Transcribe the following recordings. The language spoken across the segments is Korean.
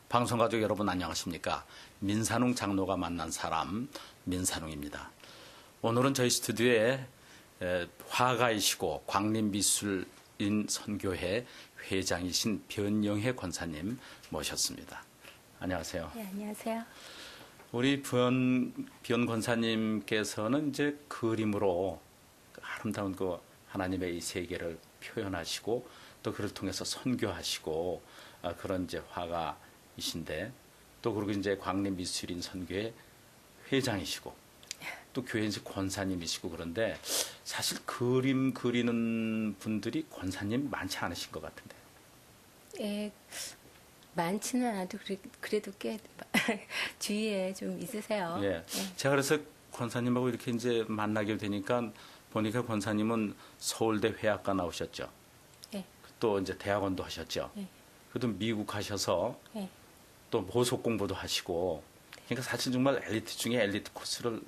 방송가족 여러분 안녕하십니까? 민산웅 장로가 만난 사람 민산웅입니다. 오늘은 저희 스튜디오에 화가이시고 광림미술인 선교회 회장이신 변영혜 권사님 모셨습니다. 안녕하세요. 네, 안녕하세요. 우리 변 권사님께서는 이제 그림으로 아름다운 그 하나님의 이 세계를 표현하시고 또 그를 통해서 선교하시고 그런 이제 화가이신데 또 그리고 이제 광림미술인 선교회 회장이시고 또 교회 이제 권사님이시고 그런데 사실 그림 그리는 분들이 권사님 많지 않으신 것 같은데. 예, 많지는 않아도 그래도 꽤 주위에 좀 있으세요. 예. 제가 그래서 권사님하고 이렇게 이제 만나게 되니까 보니까 권사님은 서울대 회학과 나오셨죠. 예. 또 이제 대학원도 하셨죠. 예. 그래도 미국 가셔서 예. 또 보석 공부도 하시고 그러니까 사실 정말 엘리트 중에 엘리트 코스를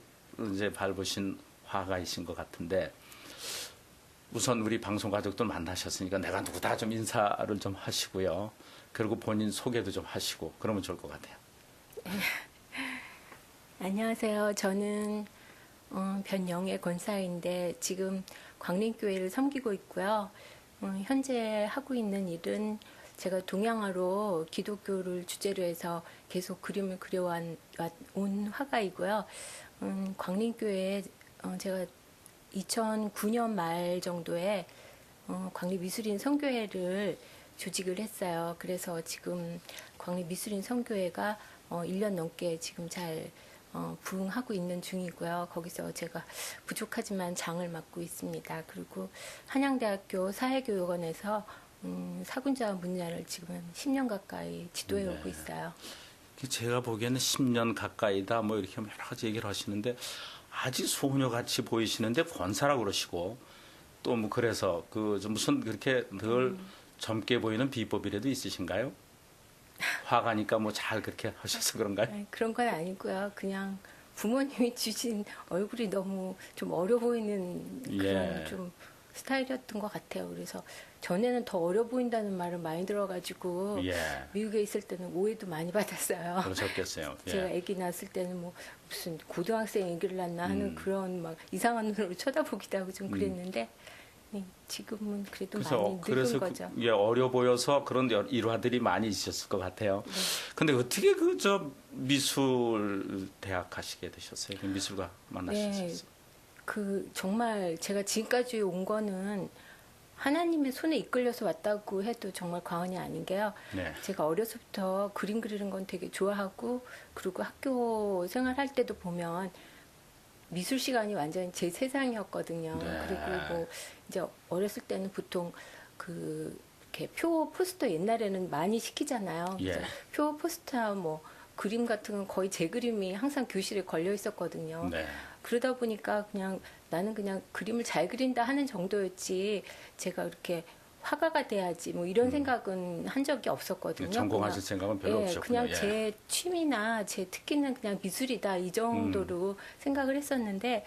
이제 밟으신 화가이신 것 같은데 우선 우리 방송 가족들 만나셨으니까 내가 누구다 좀 인사를 좀 하시고요. 그리고 본인 소개도 좀 하시고 그러면 좋을 것 같아요. 안녕하세요. 저는 변영애 권사인데 지금 광림교회를 섬기고 있고요. 현재 하고 있는 일은 제가 동양화로 기독교를 주제로 해서 계속 그림을 그려온 화가이고요. 광림교회에 제가 2009년 말 정도에 광림미술인 선교회를 조직을 했어요. 그래서 지금 광림미술인 선교회가 1년 넘게 지금 잘 부흥하고 있는 중이고요. 거기서 제가 부족하지만 장을 맡고 있습니다. 그리고 한양대학교 사회교육원에서 사군자 분야를 지금 10년 가까이 지도해 오고 있어요. 제가 보기에는 10년 가까이다 뭐 이렇게 여러 가지 얘기를 하시는데 아직 소녀같이 보이시는데 권사라고 그러시고 또 뭐 그래서 그 무슨 그렇게 늘 젊게 보이는 비법이라도 있으신가요? 화가니까 뭐 잘 그렇게 하셔서 그런가요? 아니, 그런 건 아니고요. 그냥 부모님이 주신 얼굴이 너무 좀 어려 보이는 그런 좀 스타일이었던 것 같아요. 그래서 전에는 더 어려 보인다는 말을 많이 들어가지고 미국에 있을 때는 오해도 많이 받았어요. 그러셨겠어요. 제가 아기 낳았을 때는 뭐 무슨 고등학생 아기를 낳나 하는 그런 막 이상한 눈으로 쳐다보기도 하고 좀 그랬는데 지금은 그래도 많이 늙은 거죠. 어려 보여서 그런 일화들이 많이 있었을 것 같아요. 네. 근데 어떻게 미술 대학 가시게 되셨어요? 미술가 만나셨어요? 네. 정말 제가 지금까지 온 거는 하나님의 손에 이끌려서 왔다고 해도 정말 과언이 아닌 게요. 네. 제가 어려서부터 그림 그리는 건 되게 좋아하고 그리고 학교 생활할 때도 보면 미술 시간이 완전히 제 세상이었거든요. 네. 그리고 뭐 이제 어렸을 때는 보통 이렇게 표 포스터 옛날에는 많이 시키잖아요. 그래서 표 포스터 뭐 그림 같은 건 거의 제 그림이 항상 교실에 걸려 있었거든요. 네. 그러다 보니까 나는 그냥 그림을 잘 그린다 하는 정도였지 제가 그렇게 화가가 돼야지 뭐 이런 생각은 한 적이 없었거든요. 전공하실 생각은 별로 없었군요. 그냥 제 취미나 제 특기는 그냥 미술이다 이 정도로 생각을 했었는데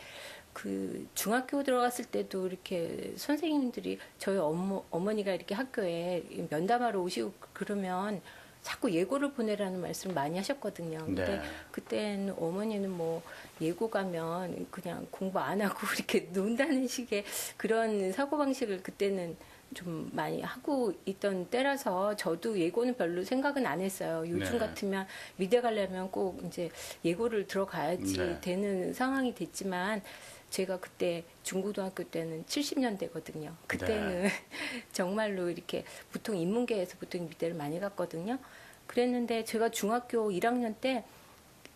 중학교 들어갔을 때도 이렇게 선생님들이 저희 어머니가 이렇게 학교에 면담하러 오시고 그러면 자꾸 예고를 보내라는 말씀을 많이 하셨거든요. 근데 그때는 어머니는 뭐 예고 가면 그냥 공부 안 하고 이렇게 논다는 식의 그런 사고방식을 그때는 좀 많이 하고 있던 때라서 저도 예고는 별로 생각은 안 했어요. 요즘 같으면 미대 가려면 꼭 이제 예고를 들어가야지 되는 상황이 됐지만 제가 그때 중고등학교 때는 70년대거든요. 그때는 정말로 이렇게 보통 인문계에서 보통 미대를 많이 갔거든요. 그랬는데 제가 중학교 1학년 때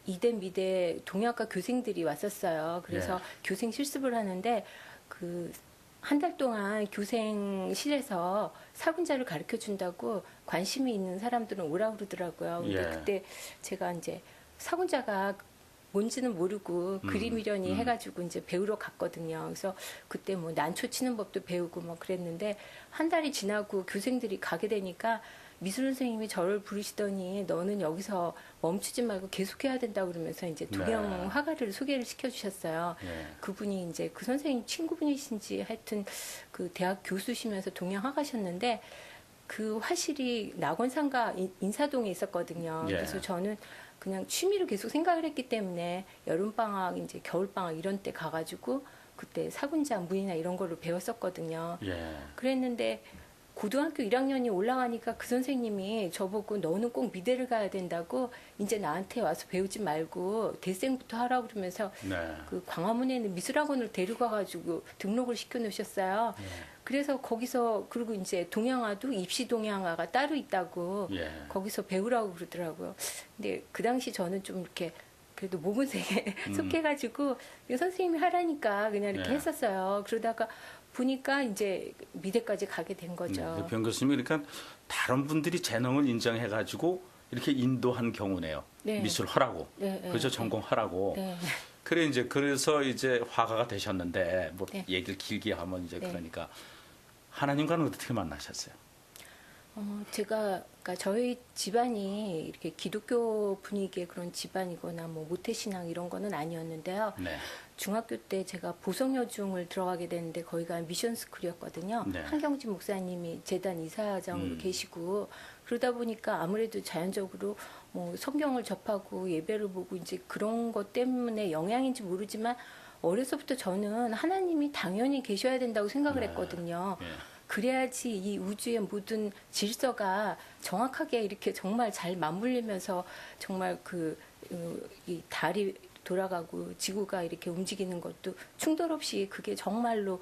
이대 미대 동양학과 교생들이 왔었어요. 그래서 교생 실습을 하는데 한 달 동안 교생실에서 사군자를 가르쳐 준다고 관심이 있는 사람들은 오라고 그러더라고요. 근데 그때 제가 이제 사군자가 뭔지는 모르고 그림이려니 해가지고 이제 배우러 갔거든요. 그래서 그때 뭐 난초 치는 법도 배우고 막 그랬는데 한 달이 지나고 교생들이 가게 되니까 미술 선생님이 저를 부르시더니 너는 여기서 멈추지 말고 계속해야 된다고 그러면서 이제 동양 화가를 소개를 시켜주셨어요. 그분이 이제 그 선생님 친구분이신지 하여튼 그 대학 교수시면서 동양 화가셨는데 그 화실이 낙원상가 인사동에 있었거든요. 예. 그래서 저는 그냥 취미로 계속 생각을 했기 때문에 여름방학, 이제 겨울방학 이런 때 가가지고 그때 사군장, 문이나 이런 거를 배웠었거든요. 예. 그랬는데 고등학교 1학년이 올라가니까 그 선생님이 저보고 너는 꼭 미대를 가야 된다고 이제 나한테 와서 배우지 말고 대생부터 하라고 그러면서 네. 그 광화문에 있는 미술학원을 데리고 가가지고 등록을 시켜 놓으셨어요. 그래서 거기서 그리고 이제 동양화도 입시 동양화가 따로 있다고 예. 거기서 배우라고 그러더라고요. 근데 그 당시 저는 좀 이렇게 그래도 모범생에 속해가지고 선생님이 하라니까 그냥 이렇게 예. 했었어요. 그러다가 보니까 이제 미대까지 가게 된 거죠. 변 교수님이 그러니까 다른 분들이 재능을 인정해가지고 이렇게 인도한 경우네요. 네. 미술 하라고. 네, 네, 그죠? 네. 전공하라고. 네. 그래서 이제 화가가 되셨는데 뭐 네. 얘기를 길게 하면 이제 네. 그러니까 하나님과는 어떻게 만나셨어요? 제가 그러니까 저희 집안이 이렇게 기독교 분위기의 그런 집안이거나 뭐 모태신앙 이런 거는 아니었는데요. 네. 중학교 때 제가 보성여중을 들어가게 됐는데 거기가 미션스쿨이었거든요. 네. 한경진 목사님이 재단 이사장으로 계시고 그러다 보니까 아무래도 자연적으로 뭐 성경을 접하고 예배를 보고 이제 그런 것 때문에 영향인지 모르지만 어려서부터 저는 하나님이 당연히 계셔야 된다고 생각을 네. 했거든요. 예. 그래야지 이 우주의 모든 질서가 정확하게 이렇게 정말 잘 맞물리면서 정말 이 달이 돌아가고 지구가 이렇게 움직이는 것도 충돌 없이 그게 정말로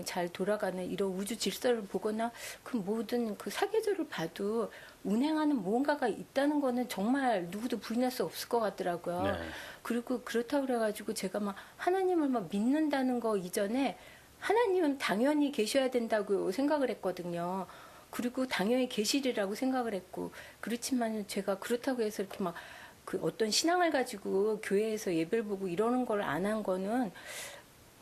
잘 돌아가는 이런 우주 질서를 보거나 그 모든 그 사계절을 봐도 운행하는 무언가가 있다는 거는 정말 누구도 부인할 수 없을 것 같더라고요. 네. 그리고 그렇다고 그래가지고 제가 막 하나님을 막 믿는다는 거 이전에 하나님은 당연히 계셔야 된다고 생각을 했거든요. 그리고 당연히 계시리라고 생각을 했고 그렇지만 제가 그렇다고 해서 이렇게 막 그 어떤 신앙을 가지고 교회에서 예배를 보고 이러는 걸 안 한 거는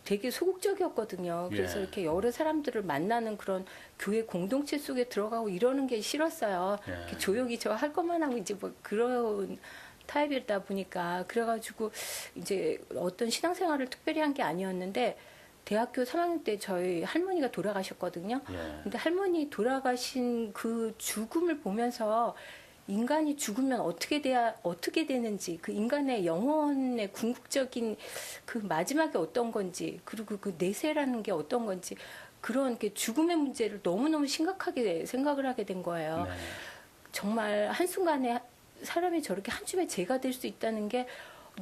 되게 소극적이었거든요. 그래서 예. 이렇게 여러 사람들을 만나는 그런 교회 공동체 속에 들어가고 이러는 게 싫었어요. 예. 이렇게 조용히 저 할 것만 하고 이제 뭐 그런 타입이다 보니까 그래가지고 이제 어떤 신앙생활을 특별히 한 게 아니었는데 대학교 3학년 때 저희 할머니가 돌아가셨거든요. 예. 근데 할머니 돌아가신 그 죽음을 보면서 인간이 죽으면 어떻게 되는지, 그 인간의 영혼의 궁극적인 그 마지막이 어떤 건지, 그리고 그 내세라는 게 어떤 건지, 그런 게 죽음의 문제를 너무너무 심각하게 생각을 하게 된 거예요. 네. 정말 한순간에 사람이 저렇게 한 줌의 재가 될 수 있다는 게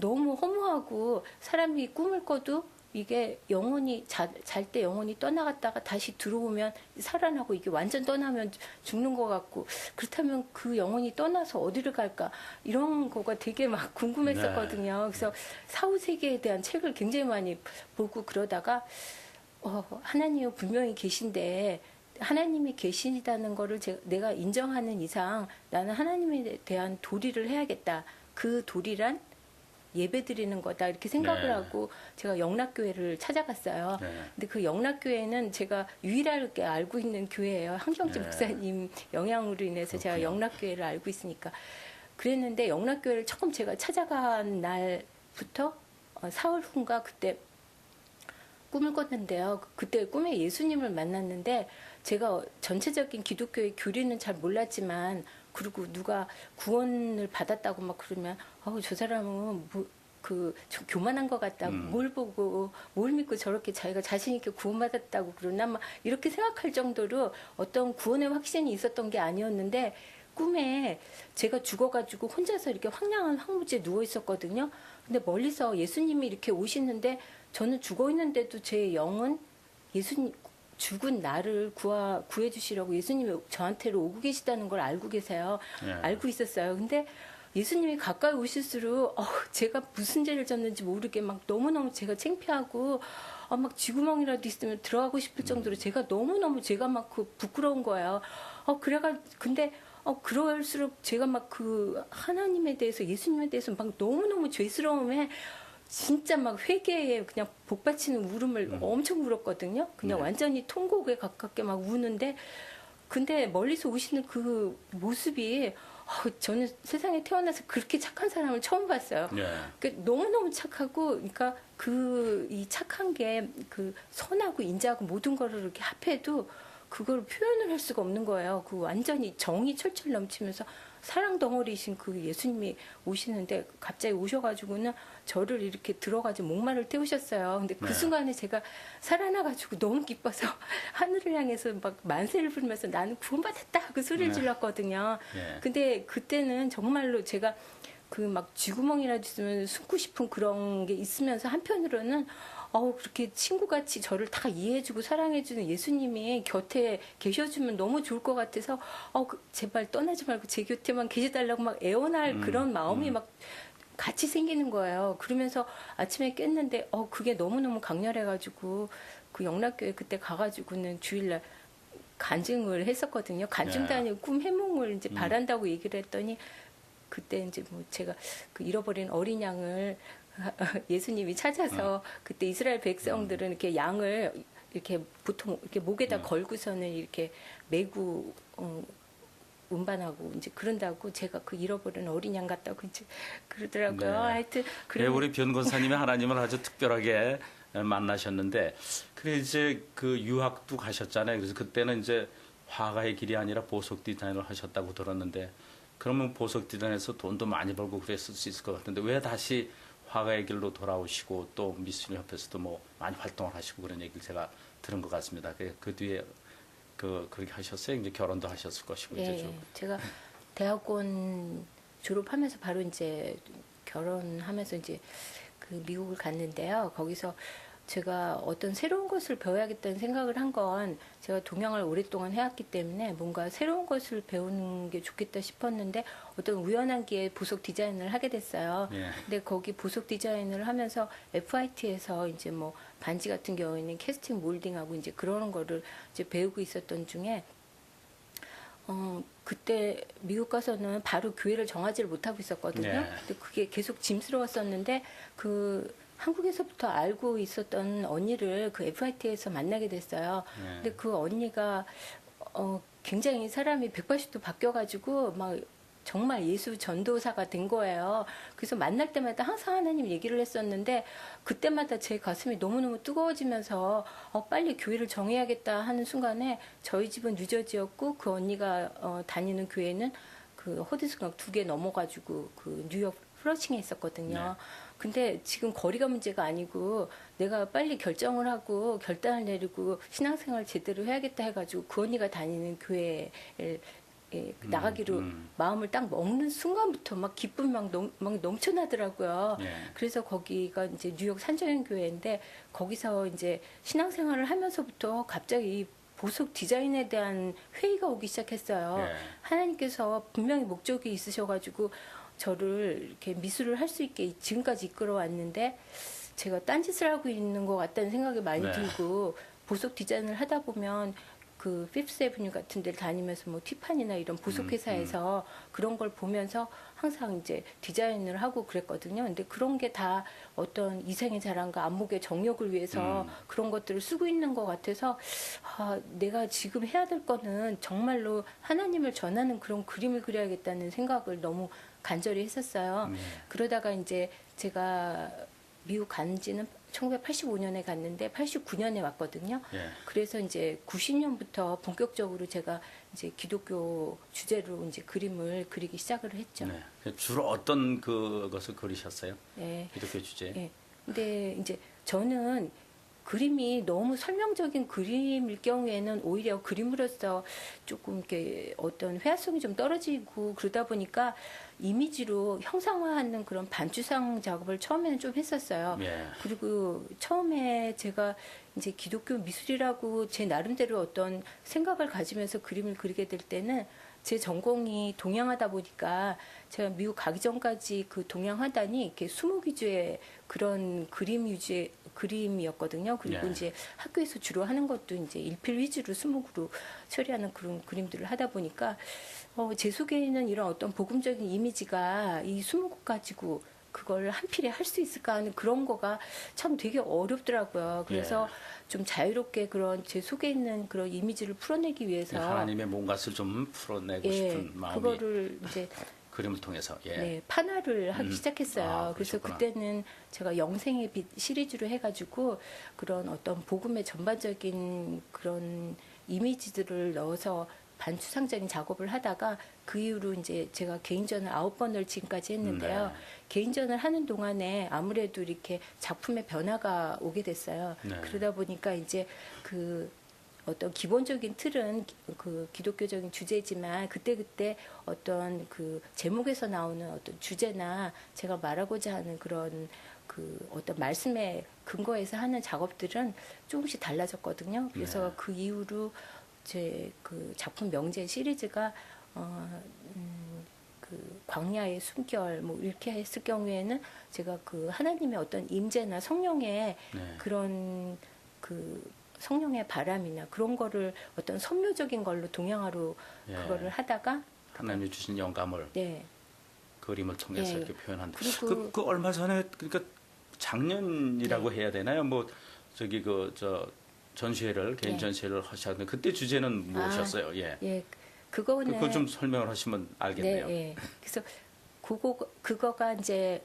너무 허무하고 사람이 꿈을 꿔도 이게 영혼이 잘 때 영혼이 떠나갔다가 다시 들어오면 살아나고 이게 완전 떠나면 죽는 것 같고 그렇다면 그 영혼이 떠나서 어디를 갈까 이런 거가 되게 막 궁금했었거든요. 그래서 사후 세계에 대한 책을 굉장히 많이 보고 그러다가 하나님은 분명히 계신데 하나님이 계시다는 거를 내가 인정하는 이상 나는 하나님에 대한 도리를 해야겠다. 그 도리란 예배 드리는 거다 이렇게 생각을 네. 하고 제가 영락교회를 찾아갔어요. 네. 근데 그 영락교회는 제가 유일하게 알고 있는 교회예요. 한경진 네. 목사님 영향으로 인해서 제가 그렇군요. 영락교회를 알고 있으니까 그랬는데 영락교회를 처음 제가 찾아간 날부터 사흘 후인가 그때 꿈을 꿨는데요. 그때 꿈에 예수님을 만났는데 제가 전체적인 기독교의 교리는 잘 몰랐지만 그리고 누가 구원을 받았다고 막 그러면 저 사람은 좀 교만한 것 같다고 뭘 보고 뭘 믿고 저렇게 자기가 자신 있게 구원받았다고 그러나 막 이렇게 생각할 정도로 어떤 구원의 확신이 있었던 게 아니었는데 꿈에 제가 죽어가지고 혼자서 이렇게 황량한 황무지에 누워 있었거든요. 근데 멀리서 예수님이 이렇게 오시는데 저는 죽어 있는데도 제 영은 예수님 죽은 나를 구해 주시려고 예수님이 저한테로 오고 계시다는 걸 알고 계세요. 예. 알고 있었어요. 근데 예수님이 가까이 오실수록 제가 무슨 죄를 졌는지 모르게 막 너무너무 제가 창피하고 막 쥐구멍이라도 있으면 들어가고 싶을 정도로 제가 너무너무 제가 막 부끄러운 거예요. 근데 그럴수록 제가 막 그 하나님에 대해서 예수님에 대해서 막 너무너무 죄스러움에 진짜 막 회개에 그냥 복받치는 울음을 엄청 울었거든요. 그냥 네. 완전히 통곡에 가깝게 막 우는데 근데 멀리서 오시는 그 모습이 저는 세상에 태어나서 그렇게 착한 사람을 처음 봤어요. 예. 그러니까 너무너무 착하고 그러니까 이 착한 게 그 선하고 인자하고 모든 거를 이렇게 합해도 그걸 표현을 할 수가 없는 거예요. 그 완전히 정이 철철 넘치면서 사랑 덩어리신 그 예수님이 오시는데 갑자기 오셔가지고는 저를 이렇게 들어가지고 목마를 태우셨어요. 근데 그 네. 순간에 제가 살아나가지고 너무 기뻐서 하늘을 향해서 막 만세를 부르면서 나는 구원받았다 그 소리를 네. 질렀거든요. 예. 근데 그때는 정말로 제가 그 막 쥐구멍이라도 있으면 숨고 싶은 그런 게 있으면서 한편으로는 그렇게 친구같이 저를 다 이해해주고 사랑해주는 예수님이 곁에 계셔주면 너무 좋을 것 같아서 제발 떠나지 말고 제 곁에만 계셔달라고 막 애원할 그런 마음이 막 같이 생기는 거예요. 그러면서 아침에 깼는데 그게 너무너무 강렬해가지고 그 영락교회 그때 가가지고는 주일날 간증을 했었거든요. 간증도 네. 아니고 꿈 해몽을 이제 바란다고 얘기를 했더니 그때 이제 뭐 제가 그 잃어버린 어린 양을 예수님이 찾아서 그때 이스라엘 백성들은 이렇게 양을 이렇게 보통 이렇게 목에다 걸고서는 이렇게 메고 운반하고 이제 그런다고 제가 그 잃어버린 어린 양 같다고 이제 그러더라고요. 네. 하여튼 네, 우리 변권사님이 하나님을 아주 특별하게 만나셨는데, 그래 이제 그 유학도 가셨잖아요. 그래서 그때는 이제 화가의 길이 아니라 보석 디자인을 하셨다고 들었는데, 그러면 보석 디자인에서 돈도 많이 벌고 그랬을 수 있을 것 같은데 왜 다시 화가의 길로 돌아오시고 또 미술인 협회에서도 뭐 많이 활동을 하시고 그런 얘기를 제가 들은 것 같습니다. 그 뒤에 그렇게 하셨어요. 이제 결혼도 하셨을 것이고 이제 좀. 제가 대학원 졸업하면서 바로 이제 결혼하면서 이제 그 미국을 갔는데요. 거기서 제가 어떤 새로운 것을 배워야겠다는 생각을 한 건 제가 동양을 오랫동안 해왔기 때문에 뭔가 새로운 것을 배우는 게 좋겠다 싶었는데 어떤 우연한 기회에 보석 디자인을 하게 됐어요. 예. 근데 거기 보석 디자인을 하면서 FIT에서 이제 뭐 반지 같은 경우에는 캐스팅 몰딩하고 이제 그러는 거를 이제 배우고 있었던 중에 그때 미국 가서는 바로 교회를 정하지를 못하고 있었거든요. 네. 근데 그게 계속 짐스러웠었는데 한국에서부터 알고 있었던 언니를 그 FIT에서 만나게 됐어요. 네. 근데 그 언니가 굉장히 사람이 180도 바뀌어가지고 막 정말 예수 전도사가 된 거예요. 그래서 만날 때마다 항상 하나님 얘기를 했었는데 그때마다 제 가슴이 너무너무 뜨거워지면서 빨리 교회를 정해야겠다 하는 순간에 저희 집은 뉴저지였고 그 언니가 다니는 교회는 그 허드슨강 2개 넘어가지고 그 뉴욕 플러싱에 있었거든요. 네. 근데 지금 거리가 문제가 아니고 내가 빨리 결정을 하고 결단을 내리고 신앙생활 제대로 해야겠다 해가지고 그 언니가 다니는 교회에 나가기로 마음을 딱 먹는 순간부터 막 기쁨이 막 넘쳐나더라고요. 예. 그래서 거기가 이제 뉴욕 산정현 교회인데 거기서 이제 신앙생활을 하면서부터 갑자기 이 보석 디자인에 대한 회의가 오기 시작했어요. 예. 하나님께서 분명히 목적이 있으셔가지고 저를 이렇게 미술을 할 수 있게 지금까지 이끌어 왔는데 제가 딴짓을 하고 있는 것 같다는 생각이 많이 네. 들고 보석 디자인을 하다 보면 그 피프스 애브뉴 같은 데를 다니면서 뭐 티파니나 이런 보석 회사에서 그런 걸 보면서 항상 이제 디자인을 하고 그랬거든요. 근데 그런 게 다 어떤 이생의 자랑과 안목의 정력을 위해서 그런 것들을 쓰고 있는 것 같아서 내가 지금 해야 될 거는 정말로 하나님을 전하는 그런 그림을 그려야겠다는 생각을 너무 간절히 했었어요. 그러다가 이제 제가 미국 간 지는 1985년에 갔는데 89년에 왔거든요. 예. 그래서 이제 90년부터 본격적으로 제가 이제 기독교 주제로 이제 그림을 그리기 시작을 했죠. 네. 주로 어떤 것을 그리셨어요? 네. 기독교 주제. 네. 근데 이제 저는 그림이 너무 설명적인 그림일 경우에는 오히려 그림으로서 조금 이렇게 어떤 회화성이 좀 떨어지고 그러다 보니까 이미지로 형상화하는 그런 반추상 작업을 처음에는 좀 했었어요. 예. 그리고 처음에 제가 이제 기독교 미술이라고 제 나름대로 어떤 생각을 가지면서 그림을 그리게 될 때는 제 전공이 동양하다 보니까 제가 미국 가기 전까지 그 동양화단이 이렇게 수목 위주의 그런 그림 위주의 그림이었거든요. 그리고 예. 이제 학교에서 주로 하는 것도 이제 일필 위주로 수목으로 처리하는 그런 그림들을 하다 보니까 제 속에 있는 이런 어떤 복음적인 이미지가 이 수목 가지고 그걸 한 필에 할 수 있을까 하는 그런 거가 참 되게 어렵더라고요. 그래서 좀 자유롭게 그런 제 속에 있는 그런 이미지를 풀어내기 위해서 하나님의 뭔가를 좀 풀어내고 싶은 마음이 그거를 이제 그림을 통해서. 예. 네, 판화를 하기 시작했어요. 그래서 그러셨구나. 그때는 제가 영생의 빛 시리즈로 해가지고 그런 어떤 복음의 전반적인 그런 이미지들을 넣어서 반추상적인 작업을 하다가 그 이후로 이제 제가 개인전을 9번을 지금까지 했는데요. 네. 개인전을 하는 동안에 아무래도 이렇게 작품의 변화가 오게 됐어요. 네. 그러다 보니까 이제 그 어떤 기본적인 틀은 그 기독교적인 주제지만 그때그때 어떤 그 제목에서 나오는 어떤 주제나 제가 말하고자 하는 그런 그 어떤 말씀에 근거해서 하는 작업들은 조금씩 달라졌거든요. 그래서 네. 그 이후로 제 그 작품 명제 시리즈가 그 광야의 숨결 뭐 이렇게 했을 경우에는 제가 그 하나님의 어떤 임재나 성령의 네. 그런 그 성령의 바람이나 그런 거를 어떤 선묘적인 걸로 동양화로 예. 그거를 하다가 하나님이 주신 영감을 네. 그림을 통해서 예. 이렇게 표현한다. 그리고 그 얼마 전에 그러니까 작년이라고 네. 해야 되나요? 뭐 저기 그 저 전시회를 개인 네. 전시회를 하셨는데 그때 주제는 무엇이었어요? 예. 예. 그거는 그거 좀 설명을 하시면 알겠네요. 네, 예. 그래서 그거가 이제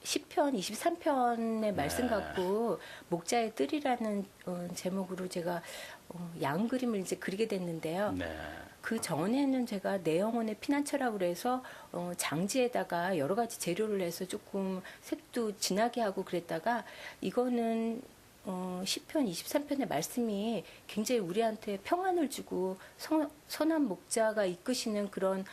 10편, 23편의 말씀 네. 갖고 목자의 뜰이라는 제목으로 제가 양 그림을 이제 그리게 됐는데요. 네. 그 전에는 제가 내 영혼의 피난처라고 그래서 장지에다가 여러 가지 재료를 해서 조금 색도 진하게 하고 그랬다가 이거는 10편, 23편의 말씀이 굉장히 우리한테 평안을 주고 선한 목자가 이끄시는 그런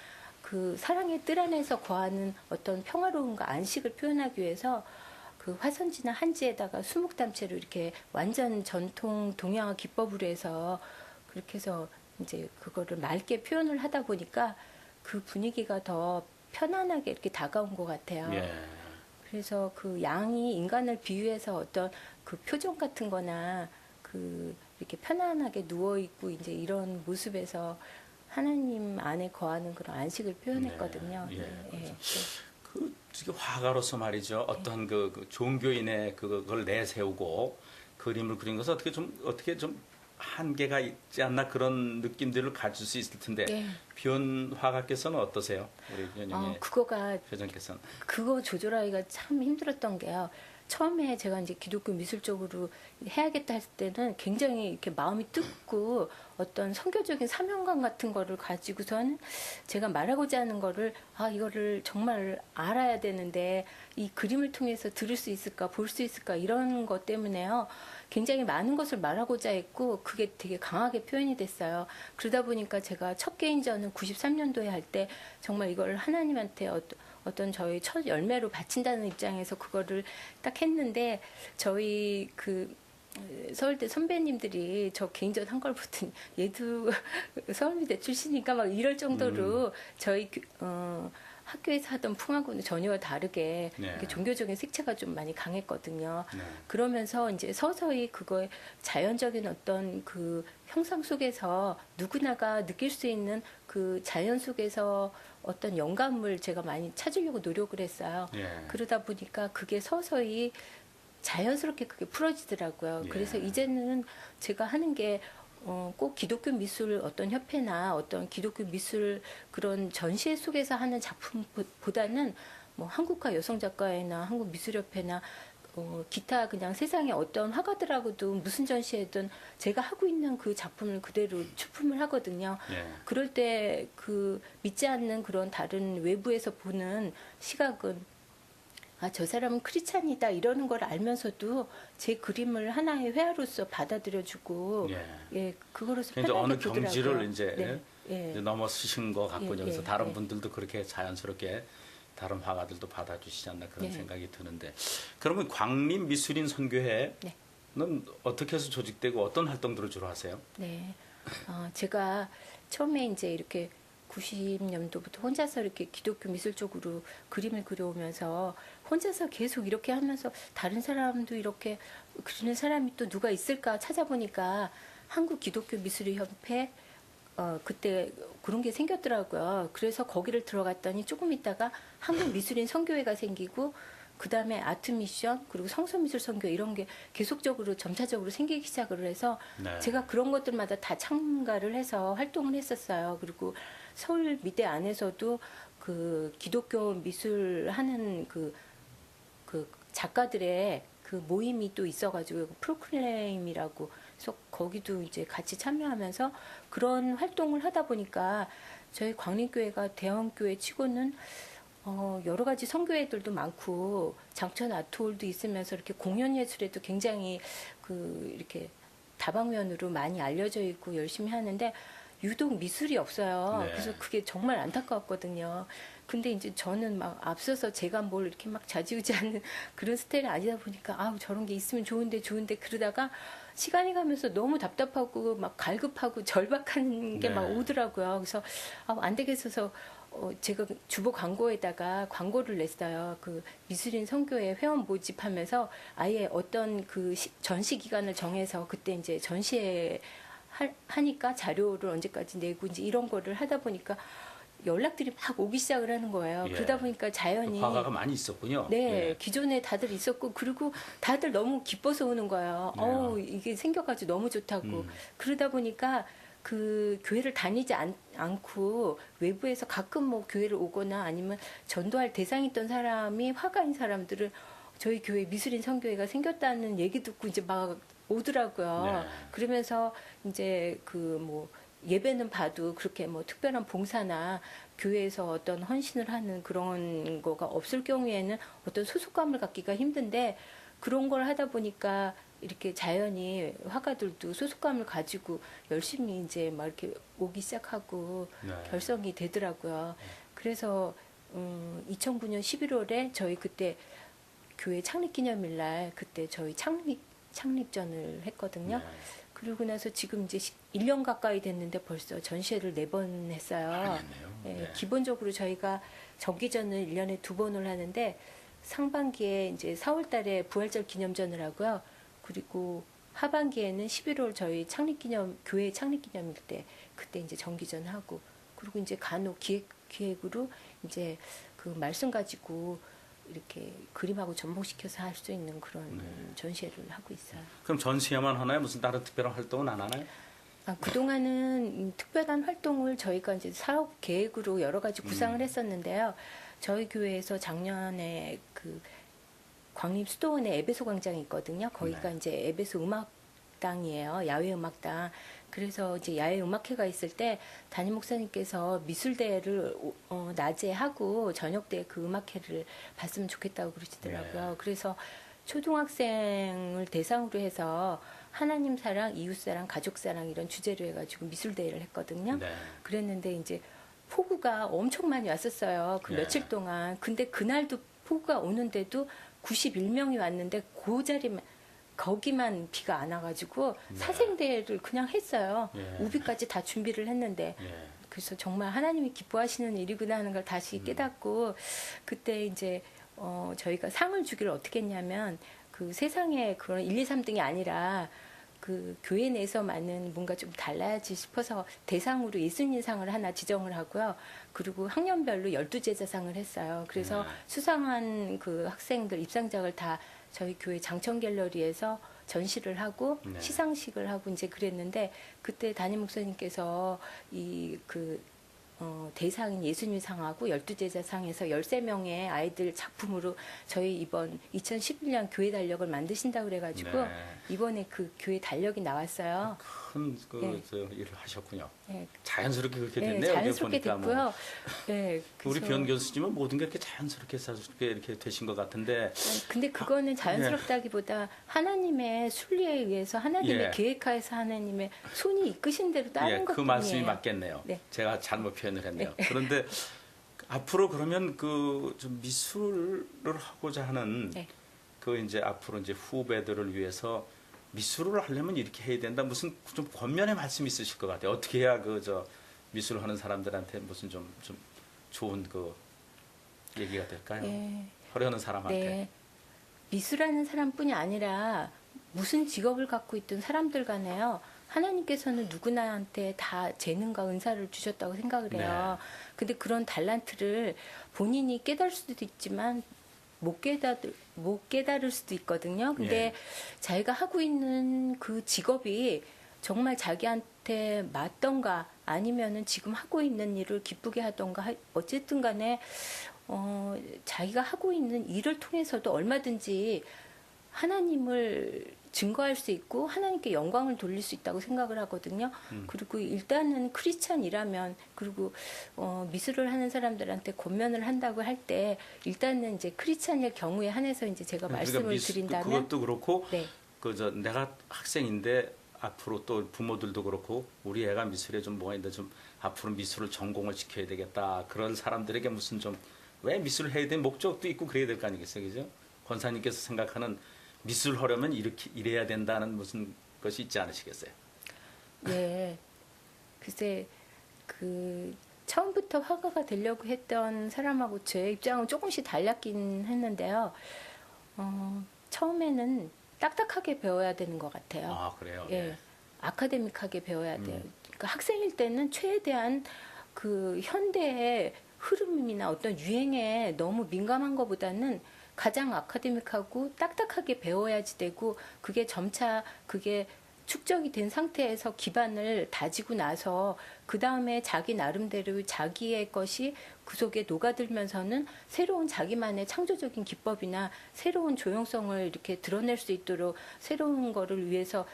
그 사랑의 뜰 안에서 거하는 어떤 평화로움과 안식을 표현하기 위해서 그 화선지나 한지에다가 수묵담채로 이렇게 완전 전통 동양화 기법으로 해서 그렇게 해서 이제 그거를 맑게 표현을 하다 보니까 그 분위기가 더 편안하게 이렇게 다가온 것 같아요. 예. 그래서 그 양이 인간을 비유해서 어떤 그 표정 같은 거나 그 이렇게 편안하게 누워있고 이제 이런 모습에서 하나님 안에 거하는 그런 안식을 표현했거든요. 네, 예, 예. 그 지금 화가로서 말이죠. 어떤 그 종교인의 그걸 내세우고 그림을 그린 것은 어떻게 좀 한계가 있지 않나 그런 느낌들을 가질 수 있을 텐데 예. 변 화가께서는 어떠세요? 우리 연영의 그거가 회장께서는. 그거 조절하기가 참 힘들었던 게요. 처음에 제가 이제 기독교 미술 쪽으로 해야겠다 했을 때는 굉장히 이렇게 마음이 뜨겁고 어떤 선교적인 사명감 같은 거를 가지고선 제가 말하고자 하는 거를 이거를 정말 알아야 되는데 이 그림을 통해서 들을 수 있을까 볼 수 있을까 이런 것 때문에요. 굉장히 많은 것을 말하고자 했고 그게 되게 강하게 표현이 됐어요. 그러다 보니까 제가 첫 개인전은 93년도에 할 때 정말 이걸 하나님한테 어떤 저희 첫 열매로 바친다는 입장에서 그거를 딱 했는데 저희 그 서울대 선배님들이 저 개인전 한 걸 보더니 얘도 서울대 출신이니까 막 이럴 정도로 저희 학교에서 하던 풍하고는 전혀 다르게 네. 이렇게 종교적인 색채가 좀 많이 강했거든요. 네. 그러면서 이제 서서히 그거의 자연적인 어떤 그 형상 속에서 누구나가 느낄 수 있는 그 자연 속에서 어떤 영감을 제가 많이 찾으려고 노력을 했어요. 예. 그러다 보니까 그게 서서히 자연스럽게 그게 풀어지더라고요. 예. 그래서 이제는 제가 하는 게 꼭 기독교 미술 어떤 협회나 어떤 기독교 미술 그런 전시회 속에서 하는 작품보다는 뭐 한국화 여성작가회나 한국미술협회나 기타 그냥 세상에 어떤 화가들하고도 무슨 전시회든 제가 하고 있는 그 작품을 그대로 출품을 하거든요. 예. 그럴 때 그 믿지 않는 그런 다른 외부에서 보는 시각은 저 사람은 크리스찬이다 이러는 걸 알면서도 제 그림을 하나의 회화로서 받아들여주고 예. 그거로서 이제 편하게 어느 보더라고요. 경지를 이제, 네. 예. 이제 넘어서신 것 같군요. 예, 그래서 예, 다른 예. 분들도 그렇게 자연스럽게 다른 화가들도 받아주시지 않나 그런 네. 생각이 드는데 그러면 광림 미술인 선교회는 네. 어떻게 해서 조직되고 어떤 활동들을 주로 하세요? 네. 제가 처음에 이제 이렇게 90년도부터 혼자서 이렇게 기독교 미술 쪽으로 그림을 그려오면서 혼자서 계속 이렇게 하면서 다른 사람도 이렇게 그리는 사람이 또 누가 있을까 찾아보니까 한국 기독교 미술 협회 그때 그런 게 생겼더라고요. 그래서 거기를 들어갔더니 조금 있다가 한국 미술인 선교회가 생기고 그 다음에 아트 미션 그리고 성서미술 선교 이런 게 계속적으로 점차적으로 생기기 시작을 해서 네. 제가 그런 것들마다 다 참가를 해서 활동을 했었어요. 그리고 서울 미대 안에서도 그 기독교 미술 하는 그 작가들의 그 모임이 또 있어가지고 프로클레임이라고 그래서 거기도 이제 같이 참여하면서 그런 활동을 하다 보니까 저희 광림교회가 대형교회 치고는 여러 가지 선교회들도 많고 장천 아트홀도 있으면서 이렇게 공연 예술에도 굉장히 이렇게 다방면으로 많이 알려져 있고 열심히 하는데 유독 미술이 없어요. 네. 그래서 그게 정말 안타까웠거든요. 근데 이제 저는 막 앞서서 제가 뭘 이렇게 막 좌지우지하는 그런 스타일이 아니다 보니까 아우 저런 게 있으면 좋은데 그러다가 시간이 가면서 너무 답답하고 막 갈급하고 절박한 게 막 네. 오더라고요. 그래서 안 되겠어서 제가 주보 광고에다가 광고를 냈어요. 그 미술인 선교회 회원 모집하면서 아예 어떤 전시 기간을 정해서 그때 이제 전시회 하니까 자료를 언제까지 내고 이제 이런 거를 하다 보니까 연락들이 막 오기 시작을 하는 거예요. 예. 그러다 보니까 자연히 화가가 많이 있었군요. 네, 예. 기존에 다들 있었고 그리고 다들 너무 기뻐서 오는 거예요. 네. 이게 생겨가지고 너무 좋다고. 음. 그러다 보니까 그 교회를 다니지 않고 외부에서 가끔 뭐 교회를 오거나 아니면 전도할 대상이 있던 사람이 화가인 사람들을 저희 교회 미술인 선교회가 생겼다는 얘기 듣고 이제 막 오더라고요. 네. 그러면서 이제 예배는 봐도 그렇게 뭐 특별한 봉사나 교회에서 어떤 헌신을 하는 그런 거가 없을 경우에는 어떤 소속감을 갖기가 힘든데 그런 걸 하다 보니까 이렇게 자연히 화가들도 소속감을 가지고 열심히 이제 막 이렇게 오기 시작하고 네. 결성이 되더라고요. 그래서 2009년 11월에 저희 그때 교회 창립기념일 날 그때 저희 창립전을 했거든요. 네. 그러고 나서 지금 이제 1년 가까이 됐는데 벌써 전시회를 4번 했어요. 많이 했네요. 예, 네. 기본적으로 저희가 정기전을 1년에 2번을 하는데 상반기에 이제 4월 달에 부활절 기념전을 하고요. 그리고 하반기에는 11월 저희 교회 창립기념일 때 그때 이제 정기전 하고 그리고 이제 간혹 기획으로 이제 그 말씀 가지고 이렇게 그림하고 접목시켜서 할 수 있는 그런 네. 전시회를 하고 있어요. 그럼 전시회만 하나요? 무슨 다른 특별한 활동은 안 하나요? 그동안은 특별한 활동을 저희가 이제 사업 계획으로 여러 가지 구상을 했었는데요. 저희 교회에서 작년에 광림 수도원에 에베소 광장이 있거든요. 거기가 네. 이제 에베소 음악당이에요. 야외 음악당. 그래서 이제 야외 음악회가 있을 때 담임 목사님께서 미술대회를 낮에 하고 저녁 때 그 음악회를 봤으면 좋겠다고 그러시더라고요. 네. 그래서 초등학생을 대상으로 해서 하나님 사랑, 이웃 사랑, 가족 사랑 이런 주제로 해가지고 미술대회를 했거든요. 네. 그랬는데 이제 폭우가 엄청 많이 왔었어요. 그 네. 며칠 동안. 근데 그날도 폭우가 오는데도 91명이 왔는데 그 자리만 거기만 비가 안 와가지고 네. 사생대회를 그냥 했어요. 예. 우비까지 다 준비를 했는데 예. 그래서 정말 하나님이 기뻐하시는 일이구나 하는 걸 다시 깨닫고 그때 이제 저희가 상을 주기를 어떻게 했냐면 그 세상에 그런 1, 2, 3등이 아니라 그 교회 내에서 많은 뭔가 좀 달라야지 싶어서 대상으로 예수님상을 하나 지정을 하고요. 그리고 학년별로 12제자상을 했어요. 그래서 네. 수상한 그 학생들 입상작을 다 저희 교회 장천 갤러리에서 전시를 하고 네. 시상식을 하고 이제 그랬는데 그때 담임 목사님께서 대상인 예수님상하고 12제자상에서 13명의 아이들 작품으로 저희 이번 2011년 교회 달력을 만드신다고 그래가지고 네. 이번에 그 교회 달력이 나왔어요. 큰 네. 일을 하셨군요. 네. 자연스럽게 그렇게 네, 됐네요. 자연스럽게 보니까 됐고요. 네, 우리 그래서- 변 교수님은 모든 게 이렇게 자연스럽게 이렇게 되신 것 같은데 근데 그거는 자연스럽다기보다 하나님의 순리에 의해서 하나님의 예. 계획하에서 하나님의 손이 이끄신 대로 따른 그 것뿐이에요. 말씀이 맞겠네요. 네. 제가 잘못 표현을 했네요. 그런데 앞으로 그러면 좀 미술을 하고자 하는 네. 이제 앞으로 이제 후배들을 위해서 미술을 하려면 이렇게 해야 된다. 무슨 좀 권면의 말씀이 있으실 것 같아요. 어떻게 해야 미술을 하는 사람들한테 무슨 좀 좋은 얘기가 될까요? 네. 하려는 사람한테. 네. 미술하는 사람뿐이 아니라 무슨 직업을 갖고 있던 사람들 간에요. 하나님께서는 누구나한테 다 재능과 은사를 주셨다고 생각을 해요. 네. 근데 그런 달란트를 본인이 깨달을 수도 있지만 못 깨달을 수도 있거든요. 근데 예. 자기가 하고 있는 그 직업이 정말 자기한테 맞던가 아니면은 지금 하고 있는 일을 기쁘게 하던가 어쨌든 간에 자기가 하고 있는 일을 통해서도 얼마든지 하나님을 증거할 수 있고 하나님께 영광을 돌릴 수 있다고 생각을 하거든요. 그리고 일단은 크리스찬이라면 그리고 미술을 하는 사람들한테 권면을 한다고 할 때 일단은 이제 크리스찬일 경우에 한해서 이제 제가 말씀을 드린다면 그것도 그렇고 네. 내가 학생인데 앞으로 또 부모들도 그렇고 우리 애가 미술에 좀 뭐가 있는데 좀 앞으로 미술을 전공을 시켜야 되겠다. 그런 사람들에게 무슨 좀 왜 미술을 해야 되는 목적도 있고 그래야 될 거 아니겠어요, 그죠? 권사님께서 생각하는 미술 하려면 이렇게 이래야 된다는 무슨 것이 있지 않으시겠어요? 네. 글쎄, 처음부터 화가가 되려고 했던 사람하고 제 입장은 조금씩 달랐긴 했는데요. 처음에는 딱딱하게 배워야 되는 것 같아요. 아, 그래요? 예. 네. 아카데믹하게 배워야 돼요. 그러니까 학생일 때는 최대한 그 현대의 흐름이나 어떤 유행에 너무 민감한 것보다는 가장 아카데믹하고 딱딱하게 배워야지 되고 그게 점차 그게 축적이 된 상태에서 기반을 다지고 나서 그 다음에 자기 나름대로 자기의 것이 그 속에 녹아들면서는 새로운 자기만의 창조적인 기법이나 새로운 조형성을 이렇게 드러낼 수 있도록 새로운 거를 위해서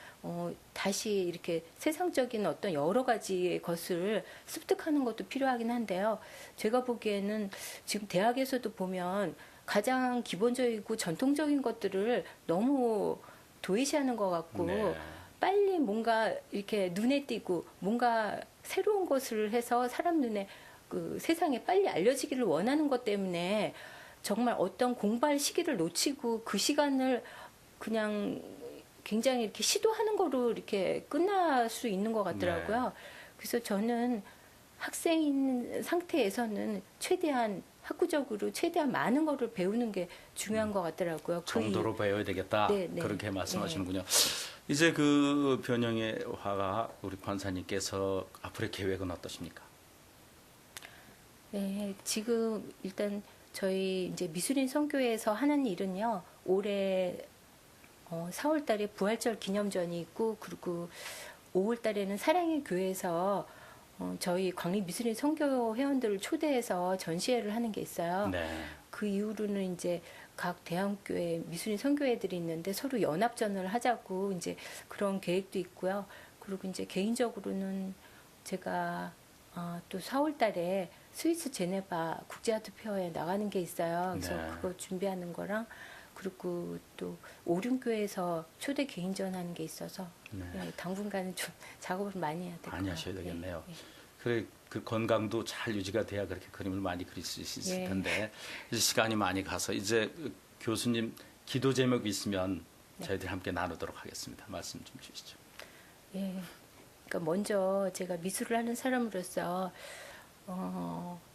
다시 이렇게 세상적인 어떤 여러 가지의 것을 습득하는 것도 필요하긴 한데요. 제가 보기에는 지금 대학에서도 보면 가장 기본적이고 전통적인 것들을 너무 도외시하는 것 같고 네. 빨리 뭔가 이렇게 눈에 띄고 뭔가 새로운 것을 해서 사람 눈에 그 세상에 빨리 알려지기를 원하는 것 때문에 정말 어떤 공부할 시기를 놓치고 그 시간을 그냥 굉장히 이렇게 시도하는 거로 이렇게 끝날 수 있는 것 같더라고요. 네. 그래서 저는 학생인 상태에서는 최대한 학구적으로 최대한 많은 거를 배우는 게 중요한 것 같더라고요. 정도로 배워야 되겠다. 네, 네. 그렇게 말씀하시는군요. 이제 그 변형의 화가 우리 권사님께서 앞으로의 계획은 어떠십니까? 네, 지금 일단 저희 이제 미술인 선교회에서 하는 일은요. 올해 4월 달에 부활절 기념전이 있고 그리고 5월 달에는 사랑의 교회에서 저희 광립미술인 선교 회원들을 초대해서 전시회를 하는 게 있어요. 네. 그 이후로는 이제 각 대학교에 미술인 선교회들이 있는데 서로 연합전을 하자고 이제 그런 계획도 있고요. 그리고 이제 개인적으로는 제가 또 4월 달에 스위스 제네바 국제아트 페어에 나가는 게 있어요. 그래서 네. 그거 준비하는 거랑 그리고 또 오륜교에서 초대 개인전 하는 게 있어서 네. 네, 당분간은 좀 작업을 많이 해야 될 것 같아요. 많이 하셔야 되겠네요. 네, 그래, 그 건강도 잘 유지가 돼야 그렇게 그림을 많이 그릴 수 있을 예. 텐데 이제 시간이 많이 가서 이제 교수님 기도 제목이 있으면 저희들이 함께 나누도록 하겠습니다. 말씀 좀 주시죠. 예. 그러니까 먼저 제가 미술을 하는 사람으로서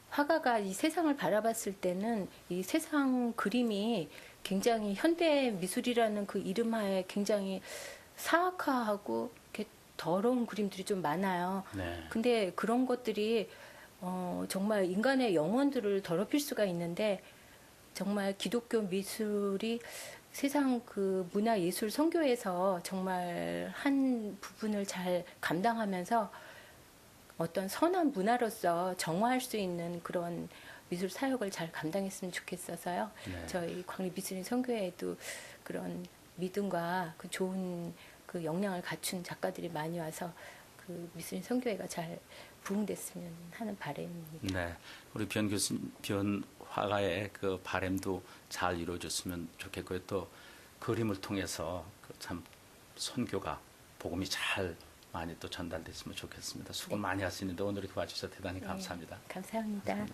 화가가 이 세상을 바라봤을 때는 이 세상 그림이 굉장히 현대 미술이라는 그 이름하에 굉장히 사악화하고 이렇게 더러운 그림들이 좀 많아요. 네. 근데 그런 것들이 정말 인간의 영혼들을 더럽힐 수가 있는데 정말 기독교 미술이 세상 그 문화 예술 선교에서 정말 한 부분을 잘 감당하면서 어떤 선한 문화로서 정화할 수 있는 그런 미술 사역을 잘 감당했으면 좋겠어서요. 네. 저희 광립미술인 선교회에도 그런 믿음과 그 좋은 그 역량을 갖춘 작가들이 많이 와서 그 미술인 선교회가 잘 부흥됐으면 하는 바람입니다. 네. 우리 변 교수님, 변 화가의 그 바람도 잘 이루어졌으면 좋겠고요. 또 그림을 통해서 그 참 선교가 복음이 잘 많이 또 전달됐으면 좋겠습니다. 수고 많이 하시는데 오늘 이렇게 와주셔서 대단히 감사합니다. 네, 감사합니다.